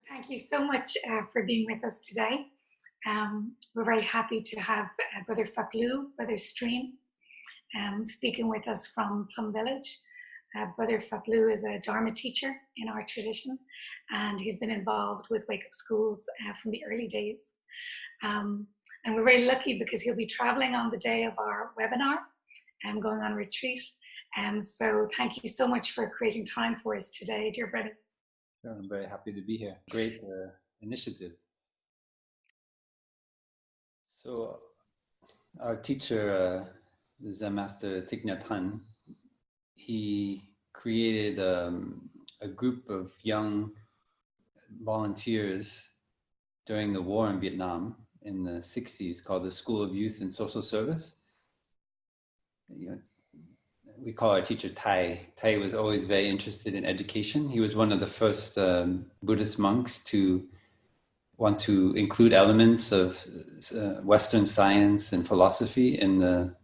Thank you so much for being with us today. We're very happy to have Brother Phap Luu, Brother Stream, speaking with us from Plum Village. Brother Phap Luu is a Dharma teacher in our tradition, and he's been involved with Wake Up Schools from the early days. And we're very lucky because he'll be traveling on the day of our webinar and going on retreat. So thank you so much for creating time for us today, dear brother. Sure, I'm very happy to be here. Great initiative. So our teacher, the Zen Master Thich Nhat Hanh, he created a group of young volunteers during the war in Vietnam in the 60s called the School of Youth and Social Service. We call our teacher Thai. Thai was always very interested in education. He was one of the first Buddhist monks to want to include elements of Western science and philosophy in the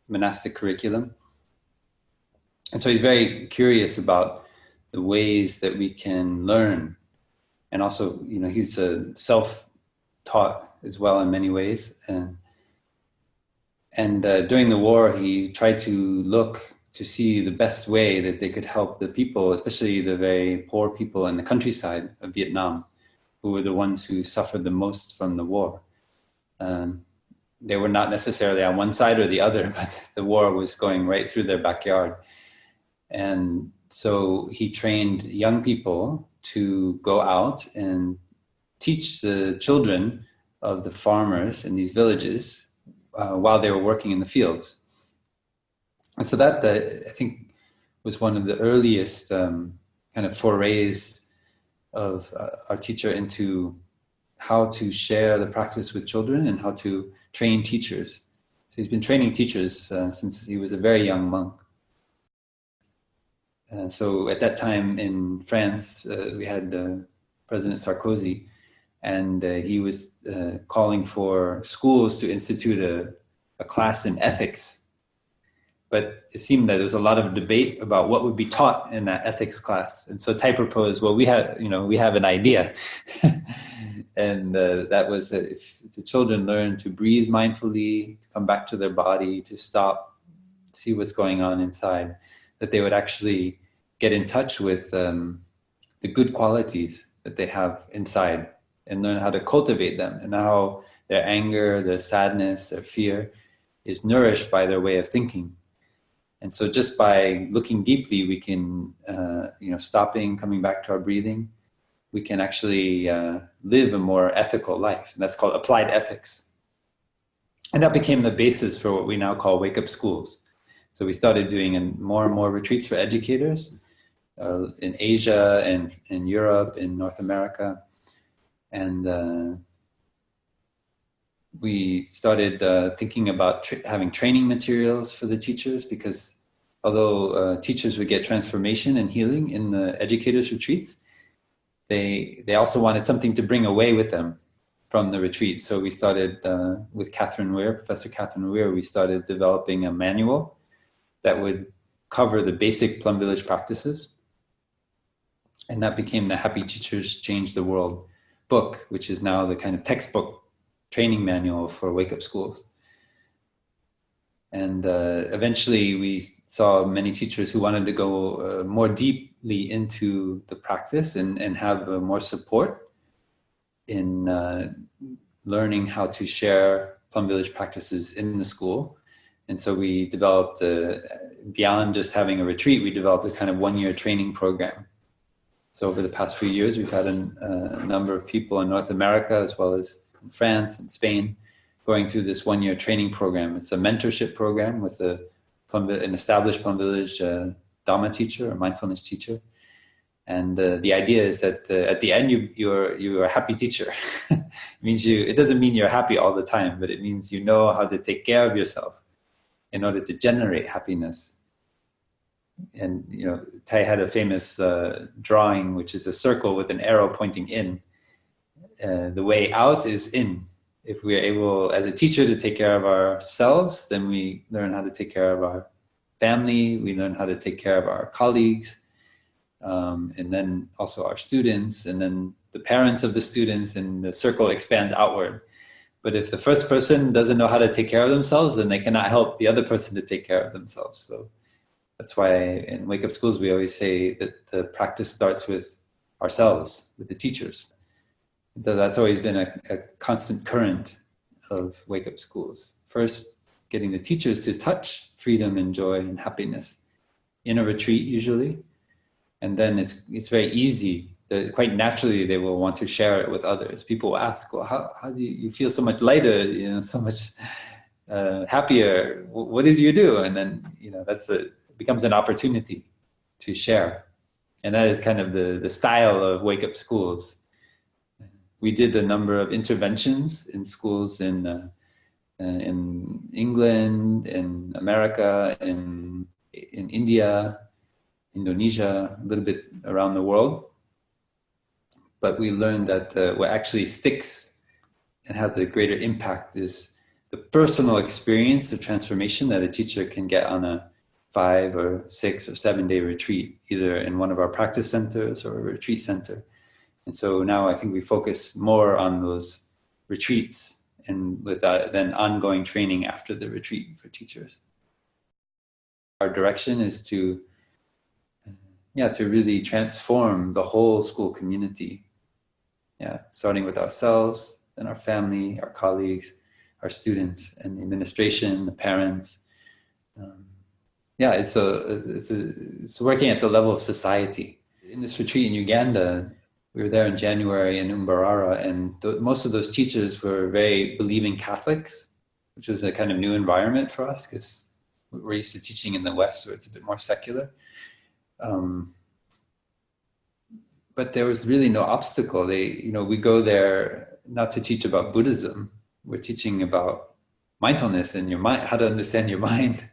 monastic curriculum. And so he's very curious about the ways that we can learn. And also, he's self-taught as well in many ways. And during the war, he tried to look to see the best way that they could help the people, especially the very poor people in the countryside of Vietnam, who were the ones who suffered the most from the war. They were not necessarily on one side or the other, but the war was going right through their backyard. And so he trained young people to go out and teach the children of the farmers in these villages while they were working in the fields. And so that, I think, was one of the earliest kind of forays of our teacher into how to share the practice with children and how to train teachers. So he's been training teachers since he was a very young monk. So at that time in France, we had President Sarkozy, and he was calling for schools to institute a class in ethics. But it seemed that there was a lot of debate about what would be taught in that ethics class. And so Thai proposed, well, we have an idea. And that was if the children learn to breathe mindfully, to come back to their body, to stop, see what's going on inside, that they would actually get in touch with the good qualities that they have inside and learn how to cultivate them, and how their anger, their sadness, their fear is nourished by their way of thinking. And so just by looking deeply, we can, stopping, coming back to our breathing, we can actually live a more ethical life. And that's called applied ethics. And that became the basis for what we now call Wake Up Schools. So we started doing more and more retreats for educators in Asia and in Europe, in North America. And we started thinking about having training materials for the teachers, because although teachers would get transformation and healing in the educators' retreats, they also wanted something to bring away with them from the retreat. So we started with Professor Catherine Weir, we started developing a manual that would cover the basic Plum Village practices. And that became the Happy Teachers Change the World book, which is now the kind of textbook training manual for Wake Up Schools. And eventually we saw many teachers who wanted to go more deeply into the practice and have more support in learning how to share Plum Village practices in the school. And so we developed, beyond just having a retreat, we developed a kind of one-year training program. So over the past few years, we've had a number of people in North America, as well as in France and Spain, going through this one-year training program. It's a mentorship program with an established Plum Village Dharma teacher or mindfulness teacher. And the idea is that at the end, you're a happy teacher. It doesn't mean you're happy all the time, but it means you know how to take care of yourself in order to generate happiness. And Thai had a famous drawing, which is a circle with an arrow pointing in. The way out is in. If we are able, as a teacher, to take care of ourselves, then we learn how to take care of our family, we learn how to take care of our colleagues, and then also our students, and then the parents of the students, and the circle expands outward. But if the first person doesn't know how to take care of themselves, then they cannot help the other person to take care of themselves. So that's why in Wake Up Schools, we always say that the practice starts with ourselves, with the teachers. So that's always been a constant current of Wake Up Schools. First, getting the teachers to touch freedom and joy and happiness in a retreat usually. And then it's very easy. Quite naturally, they will want to share it with others. People will ask, well, how do you feel so much lighter, so much happier? What did you do? And then, it becomes an opportunity to share. And that is kind of the style of Wake Up Schools. We did a number of interventions in schools in England, in America, in India, Indonesia, a little bit around the world. But we learned that what actually sticks and has a greater impact is the personal experience, the transformation that a teacher can get on a 5 or 6 or 7 day retreat, either in one of our practice centers or a retreat center. And so now I think we focus more on those retreats and with then ongoing training after the retreat for teachers. Our direction is to really transform the whole school community. Starting with ourselves, then our family, our colleagues, our students, and the administration, the parents. It's working at the level of society. In this retreat in Uganda, we were there in January in Mbarara, and most of those teachers were very believing Catholics, which was a kind of new environment for us because we're used to teaching in the West where it's a bit more secular. But there was really no obstacle. We go there not to teach about Buddhism. We're teaching about mindfulness and your mind, how to understand your mind,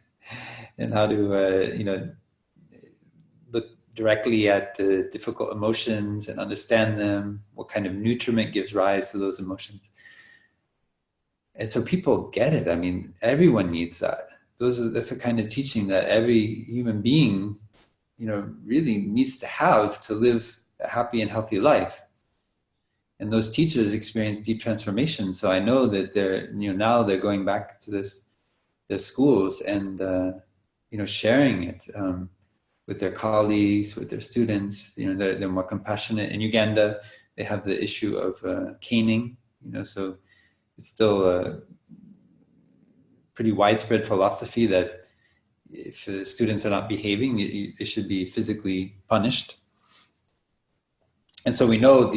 and how to, look directly at the difficult emotions and understand them, what kind of nutriment gives rise to those emotions. And so people get it. I mean, everyone needs that. That's the kind of teaching that every human being, really needs to have to live a happy and healthy life. And those teachers experience deep transformation. So I know that now they're going back to their schools and, sharing it with their colleagues, with their students. They're more compassionate. In Uganda, they have the issue of caning, so it's still a pretty widespread philosophy that if the students are not behaving, they should be physically punished. And so we know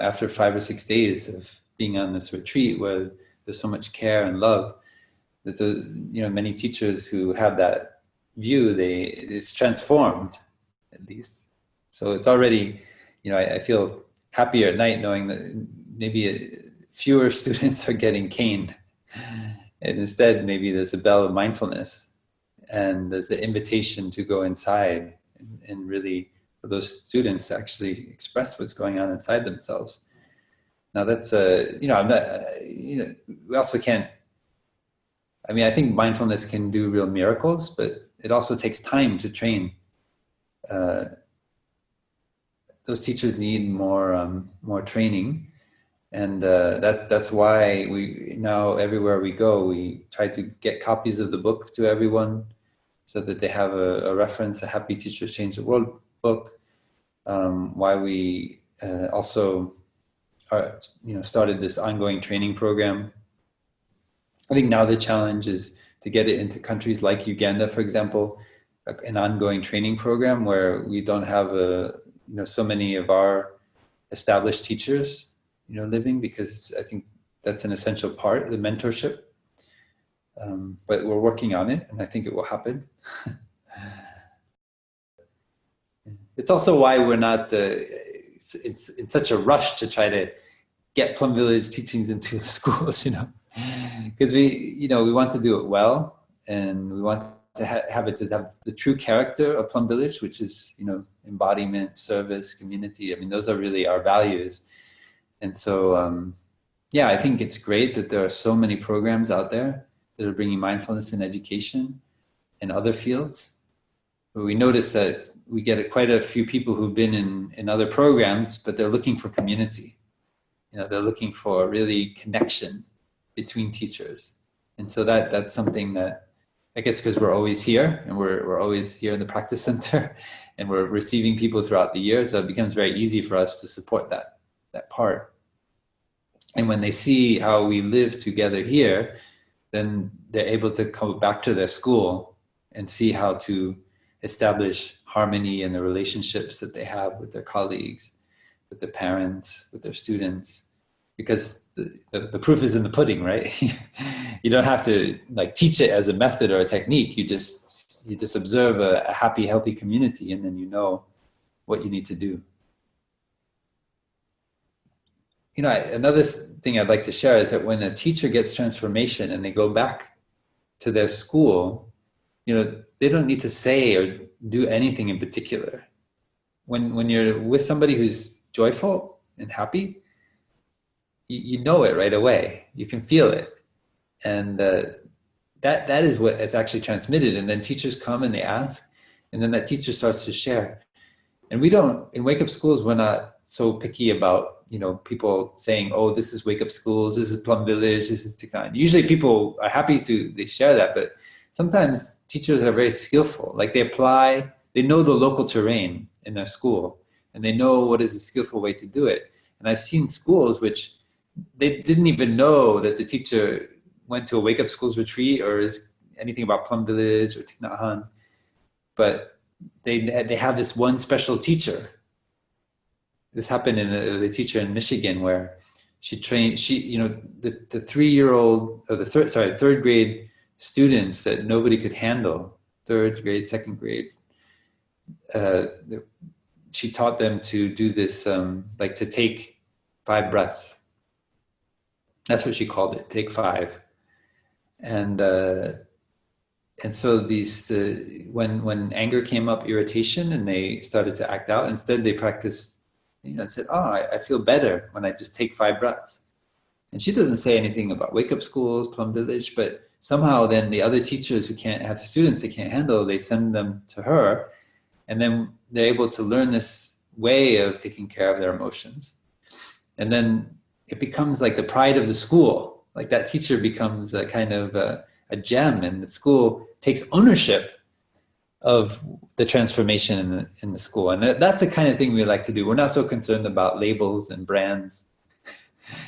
after 5 or 6 days of being on this retreat where there's so much care and love, that many teachers who have that view, it's transformed at least. So it's already, I feel happier at night knowing that maybe fewer students are getting caned, and instead maybe there's a bell of mindfulness and there's an invitation to go inside and really for those students to actually express what's going on inside themselves. Now that's, I'm not, we also can't, I think mindfulness can do real miracles, but it also takes time to train. Those teachers need more training. And that's why we now, everywhere we go, we try to get copies of the book to everyone so that they have a reference, a Happy Teachers Change the World book. Why we also started this ongoing training program. I think now the challenge is to get it into countries like Uganda, for example, an ongoing training program where we don't have so many of our established teachers living, because I think that's an essential part of the mentorship. But we're working on it, and I think it will happen. It's also why we're not, it's such a rush to try to get Plum Village teachings into the schools, because we want to do it well, and we want to have it to have the true character of Plum Village, which is, embodiment, service, community. Those are really our values. And so, I think it's great that there are so many programs out there that are bringing mindfulness in education and other fields. But we notice that we get quite a few people who've been in other programs, but they're looking for community. They're looking for really connection between teachers. And so that's something that, I guess, because we're always here, and we're always here in the practice center, and we're receiving people throughout the year, so it becomes very easy for us to support that part. And when they see how we live together here, then they're able to come back to their school and see how to establish harmony in the relationships that they have with their colleagues, with their parents, with their students, because the proof is in the pudding, right? You don't have to like teach it as a method or a technique. You just observe a happy, healthy community, and then you know what you need to do. Another thing I'd like to share is that when a teacher gets transformation and they go back to their school, they don't need to say or do anything in particular. When you're with somebody who's joyful and happy, you know it right away. You can feel it. And that is what is actually transmitted. And then teachers come and they ask, and then that teacher starts to share. And in Wake Up Schools, we're not so picky about, people saying, oh, this is Wake Up Schools, this is Plum Village, this is Tikan. Usually people are happy they share that, but sometimes teachers are very skillful. Like they know the local terrain in their school, and they know what is a skillful way to do it. And I've seen schools which they didn't even know that the teacher went to a Wake Up Schools retreat or is anything about Plum Village or Thich Nhat Hanh, but they have this one special teacher. This happened in the teacher in Michigan where the 3-year-old or third grade students that nobody could handle, third grade, second grade, she taught them to do this, like to take 5 breaths. That's what she called it, take 5. And so these, when anger came up, irritation, and they started to act out, instead they practiced, said, oh, I feel better when I just take 5 breaths. And she doesn't say anything about Wake Up Schools, Plum Village, but somehow then the other teachers who can't have students they can't handle, they send them to her, and then they're able to learn this way of taking care of their emotions. And then it becomes like the pride of the school. Like that teacher becomes a kind of a gem, and the school takes ownership of the transformation in the school. And that's the kind of thing we like to do. We're not so concerned about labels and brands.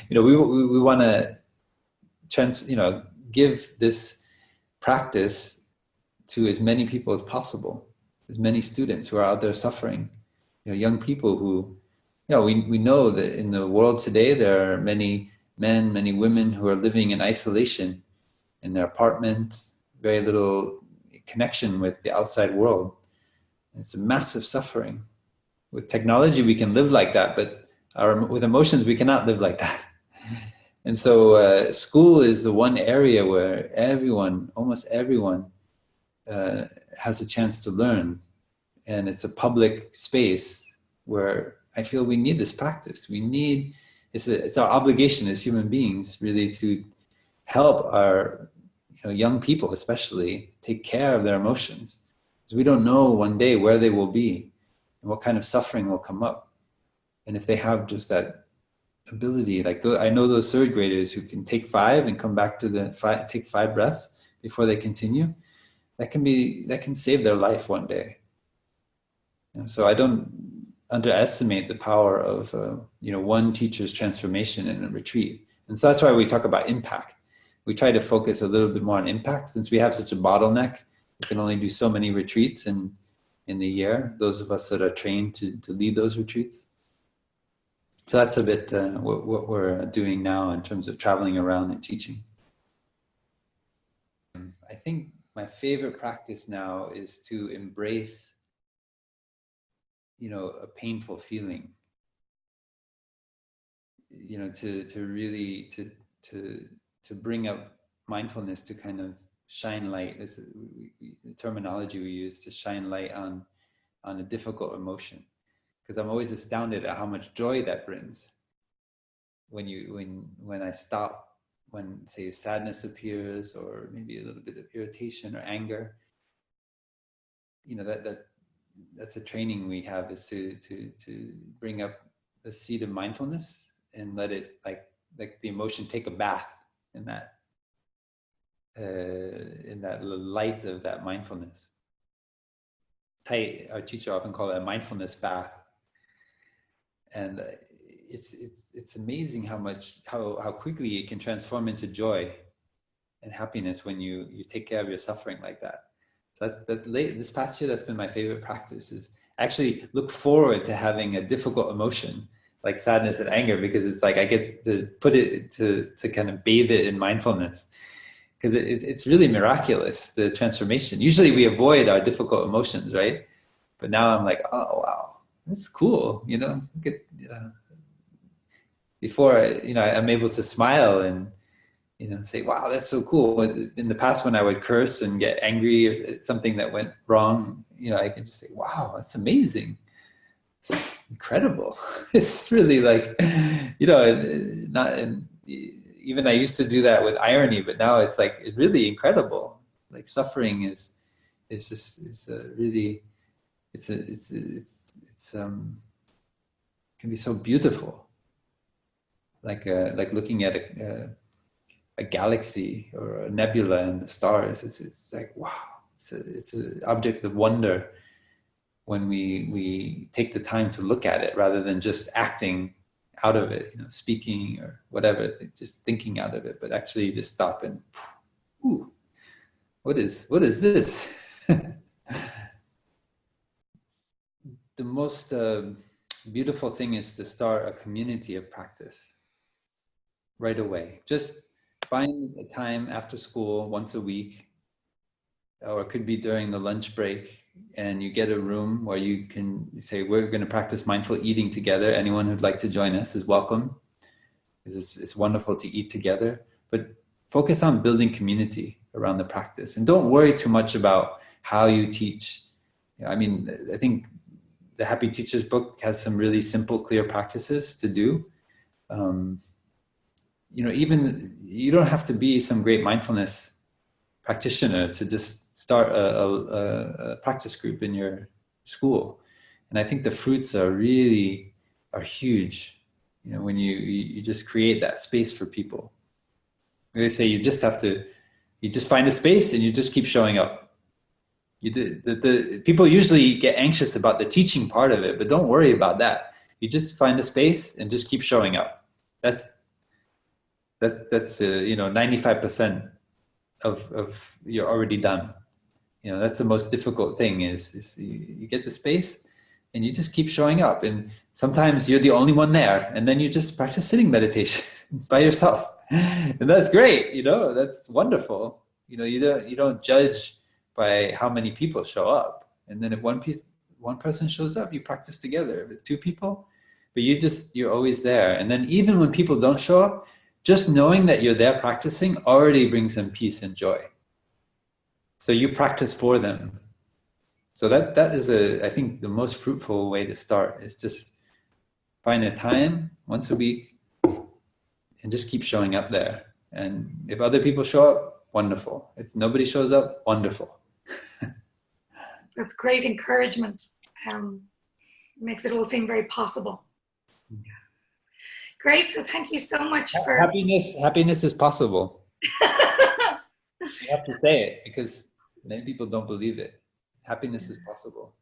We want to give this practice to as many people as possible, as many students who are out there suffering, young people who, we know that in the world today, there are many men, many women who are living in isolation in their apartment, very little connection with the outside world. It's a massive suffering. With technology, we can live like that, but with emotions, we cannot live like that. And so school is the one area where almost everyone has a chance to learn. And it's a public space where I feel we need this practice. It's our obligation as human beings really to help our young people especially take care of their emotions, because we don't know one day where they will be and what kind of suffering will come up. And if they have just that ability, like I know those third graders who can take 5 and come back to take 5 breaths before they continue, that can save their life one day. So I don't underestimate the power of one teacher's transformation in a retreat. And so that's why we talk about impact. We try to focus a little bit more on impact, since we have such a bottleneck. We can only do so many retreats in the year, those of us that are trained to lead those retreats. So that's a bit what we're doing now in terms of traveling around and teaching. I think my favorite practice now is to embrace, a painful feeling. To really to bring up mindfulness, to kind of shine light. This is the terminology we use, to shine light on a difficult emotion, because I'm always astounded at how much joy that brings when I stop, when say sadness appears, or maybe a little bit of irritation or anger, that that's a training we have, is to bring up the seed of mindfulness and let it, like the emotion, take a bath in that light of that mindfulness. Our teacher often call it a mindfulness bath, and it's amazing how quickly it can transform into joy and happiness when you take care of your suffering like that. So this past year, that's been my favorite practice, is actually look forward to having a difficult emotion like sadness and anger, because it's like I get to put it to kind of bathe it in mindfulness, because it's really miraculous, the transformation. Usually we avoid our difficult emotions, right? But now I'm like, oh wow, that's cool, you know. Before, I'm able to smile and say, wow, that's so cool. In the past, when I would curse and get angry or something that went wrong, I can just say, wow, that's amazing, incredible. It's really like, even I used to do that with irony, but now it's like really incredible. Like suffering can be so beautiful. Like looking at a galaxy or a nebula and the stars. It's like, wow, it's an object of wonder when we take the time to look at it, rather than just acting out of it, speaking or whatever, just thinking out of it, but actually just stop and, ooh, what is this? The most beautiful thing is to start a community of practice right away. Just find a time after school once a week, or it could be during the lunch break, and you get a room where you can say, we're going to practice mindful eating together. Anyone who'd like to join us is welcome. It's wonderful to eat together, but focus on building community around the practice, and don't worry too much about how you teach. I think the Happy Teachers book has some really simple, clear practices to do. Even you don't have to be some great mindfulness practitioner to just start a practice group in your school. And I think the fruits are huge, when you just create that space for people. They say you just find a space and you just keep showing up. The people usually get anxious about the teaching part of it, but don't worry about that. You just find a space and just keep showing up. That's 95% of you're already done. That's the most difficult thing, is you get the space and you just keep showing up, and sometimes you're the only one there, and then you just practice sitting meditation by yourself, and that's great. That's wonderful. You don't judge by how many people show up, and then if one person shows up, you practice together. With two people, but you're always there. And then even when people don't show up, just knowing that you're there practicing already brings them peace and joy. So you practice for them. So that is I think the most fruitful way to start, is just find a time once a week and just keep showing up there. And if other people show up, wonderful. If nobody shows up, wonderful. That's great encouragement. Makes it all seem very possible. Great. So thank you so much for happiness is possible. You have to say it, because many people don't believe it. Happiness is possible.